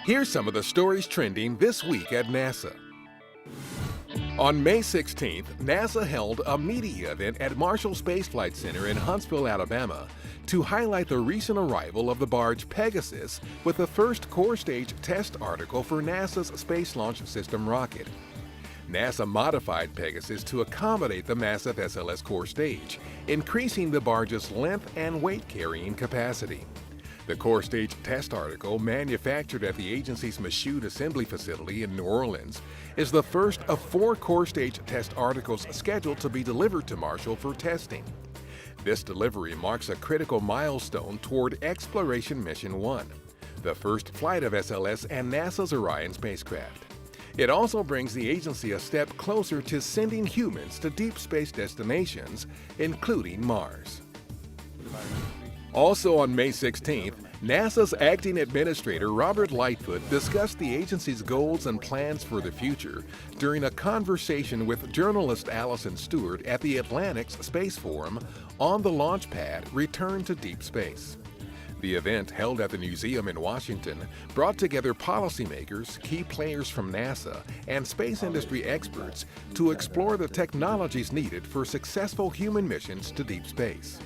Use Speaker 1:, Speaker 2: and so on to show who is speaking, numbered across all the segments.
Speaker 1: Here's some of the stories trending this week at NASA. On May 16th, NASA held a media event at Marshall Space Flight Center in Huntsville, Alabama, to highlight the recent arrival of the barge Pegasus with the first core stage test article for NASA's Space Launch System rocket. NASA modified Pegasus to accommodate the massive SLS core stage, increasing the barge's length and weight carrying capacity. The core stage test article, manufactured at the agency's Michoud Assembly Facility in New Orleans, is the first of 4 core stage test articles scheduled to be delivered to Marshall for testing. This delivery marks a critical milestone toward Exploration Mission 1, the first flight of SLS and NASA's Orion spacecraft. It also brings the agency a step closer to sending humans to deep space destinations, including Mars. Also on May 16th, NASA's acting administrator Robert Lightfoot discussed the agency's goals and plans for the future during a conversation with journalist Allison Stewart at the Atlantic's Space Forum on the launch pad Return to Deep Space. The event, held at the museum in Washington, brought together policymakers, key players from NASA, and space industry experts to explore the technologies needed for successful human missions to deep space.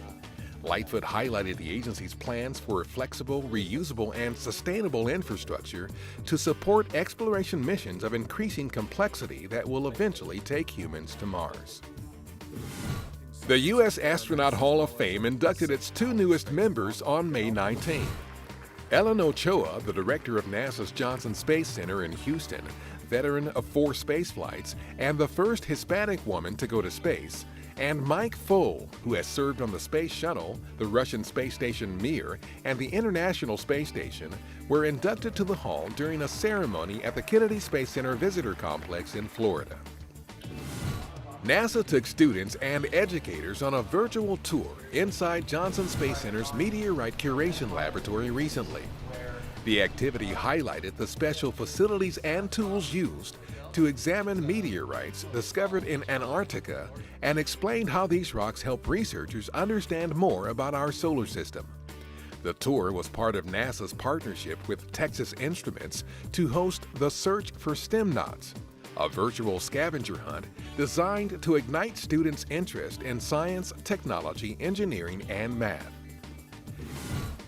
Speaker 1: Lightfoot highlighted the agency's plans for flexible, reusable, and sustainable infrastructure to support exploration missions of increasing complexity that will eventually take humans to Mars. The U.S. Astronaut Hall of Fame inducted its 2 newest members on May 19. Ellen Ochoa, the director of NASA's Johnson Space Center in Houston, veteran of 4 spaceflights, and the first Hispanic woman to go to space, and Mike Foale, who has served on the Space Shuttle, the Russian space station Mir, and the International Space Station, were inducted to the Hall during a ceremony at the Kennedy Space Center Visitor Complex in Florida. NASA took students and educators on a virtual tour inside Johnson Space Center's Meteorite Curation Laboratory recently. The activity highlighted the special facilities and tools used to examine meteorites discovered in Antarctica and explained how these rocks help researchers understand more about our solar system. The tour was part of NASA's partnership with Texas Instruments to host the Search for STEMnauts, a virtual scavenger hunt designed to ignite students' interest in science, technology, engineering, and math.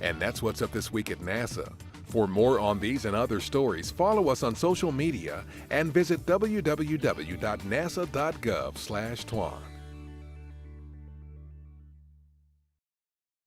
Speaker 1: And that's what's up this week at NASA. For more on these and other stories, follow us on social media and visit www.nasa.gov/twan.